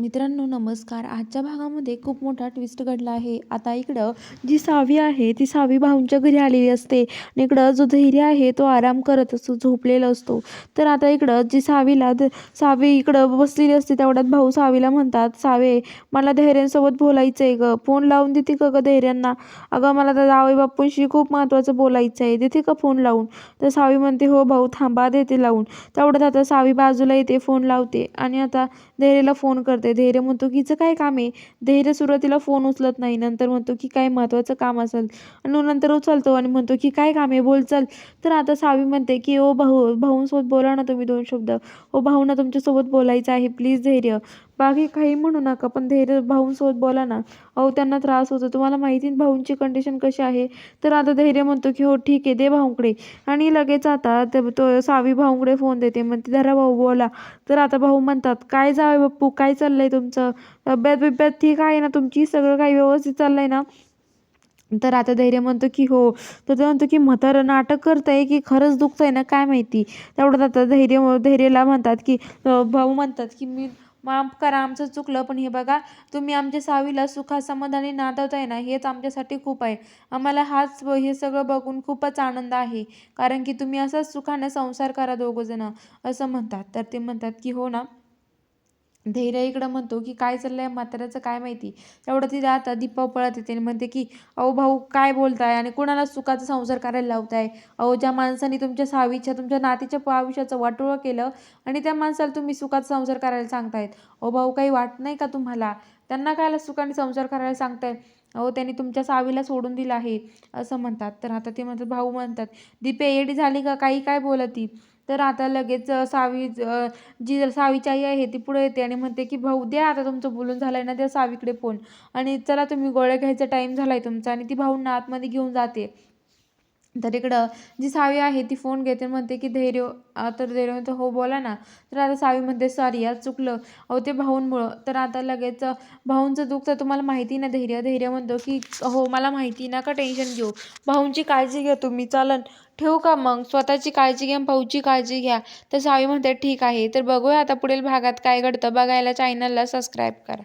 मित्रांनो नमस्कार. आजच्या भागामध्ये खूप मोठा ट्विस्ट घडला आहे. आता इकडं जी सावी आहे ती सावी भाऊंच्या घरी आलेली असते आणि इकडं जो धैर्य आहे तो आराम करत असतो, झोपलेला असतो. तर आता इकडं जी सावी इकडं बसलेली असते तेवढ्यात भाऊ सावीला म्हणतात, "सावे, मला धैर्यांसोबत बोलायचं आहे गं. फोन लावून देते का गं धैर्यांना? अगं मला तर जावई बापूंशी खूप महत्त्वाचं बोलायचं आहे. देते का फोन लावून?" तर सावी म्हणते, "हो भाऊ थांबा, देते लावून." तेवढ्यात आता सावी बाजूला येते, फोन लावते आणि आता धैर्यला फोन करते. धैर्य म्हणतो की हिचं काय काम आहे. धैर्य सुरुवातीला फोन उचलत नाही, नंतर म्हणतो की काय महत्त्वाचं काम असेल आणि नंतर उचलतो आणि म्हणतो की काय काम आहे बोल चल. तर आता सावी म्हणते की ओ भाऊ, भाऊंसोबत बोला ना तुम्ही 2 शब्द. ओ भाऊंना तुमच्यासोबत बोलायचं आहे प्लीज धैर्य. बाकी काही म्हणू नका पण धैर्य भाऊंसोबत बोला ना. अहो त्यांना त्रास होतो. तुम्हाला माहिती आहे भाऊंची कंडिशन कशी आहे. तर आता धैर्य म्हणतो की हो ठीक आहे, दे भाऊंकडे. आणि लगेच आता तो सावी भाऊंकडे फोन देते, म्हणते धरा भाऊ बोला. तर आता भाऊ म्हणतात, "काय जावई बापू, काय चाललंय तुमचं? तब्येत-बिब्येत ठीक आहे ना तुमची? सगळं काही व्यवस्थित चाललंय ना?" तर आता धैर्य म्हणतो की हो. तर तो म्हणतो की म्हातारं नाटक करतंय की खरंच दुखतंय ना काय माहिती. तेवढ्यात आता धैर्यला म्हणतात की भाऊ म्हणतात की माफ करा आमचं चुकलं, पण हे बघा तुम्ही आमच्या सावीला सुखासमाधानी नांदवताय ना हेच आमच्यासाठी खूप आहे. आम्हाला हे सगळं बघून खूपच आनंद आहे. कारण की तुम्ही असाच सुखाने संसार करा दोघंजणं, असं म्हणतात. तर ते म्हणतात की हो ना. धैर्य इकडं म्हणतो की काय चाललंय म्हाताऱ्याचं काय माहिती. तेवढं तिथे आता दीपा पळत येते आणि म्हणते की अहो भाऊ काय बोलताय आणि कुणाला सुखाचा संसार करायला लावताय. अहो ज्या माणसाने तुमच्या सावीच्या तुमच्या नातीच्या आयुष्याचं वाटोळं केलं आणि त्या माणसाला तुम्ही सुखाचा संसार करायला सांगतायत. अहो भाऊ काही वाटत नाही का तुम्हाला? त्यांना कायला सुखाने संसार करायला सांगताय. अहो त्यांनी तुमच्या सावीला सोडून दिलं आहे, असं म्हणतात. तर आता ते म्हणतात, भाऊ म्हणतात, "दीपे येडी झाली का काही काय बोलती?" तर आता लगेच जी सावीची आई आहे ती पुढे येते आणि म्हणते की भाऊ द्या आता तुमचं बोलून झालंय ना, द्या सावीकडे फोन आणि चला तुम्ही गोळ्या घ्यायचा टाइम झालाय तुमचा आणि ती भाऊंना आतमध्ये घेऊन जाते. तर इकडं जी सावी आहे ती फोन घेते आणि म्हणते की तर धैर्य म्हणतो हो बोला ना. तर आता सावी म्हणते सॉरी आज चुकलं. अहो ते भाऊंमुळं. तर आता लगेच भाऊंचं दुखतं तुम्हाला माहिती ना धैर्य म्हणतो की हो मला माहिती, नका टेन्शन घेऊ. भाऊंची काळजी घ्या तुम्ही चालन. ठेवू का मग? स्वतःची काळजी घ्या, भाऊची काळजी घ्या. तर सावी म्हणते ठीक आहे. तर बघूया आता पुढील भागात काय घडतं. बघायला चॅनलला सबस्क्राईब करा.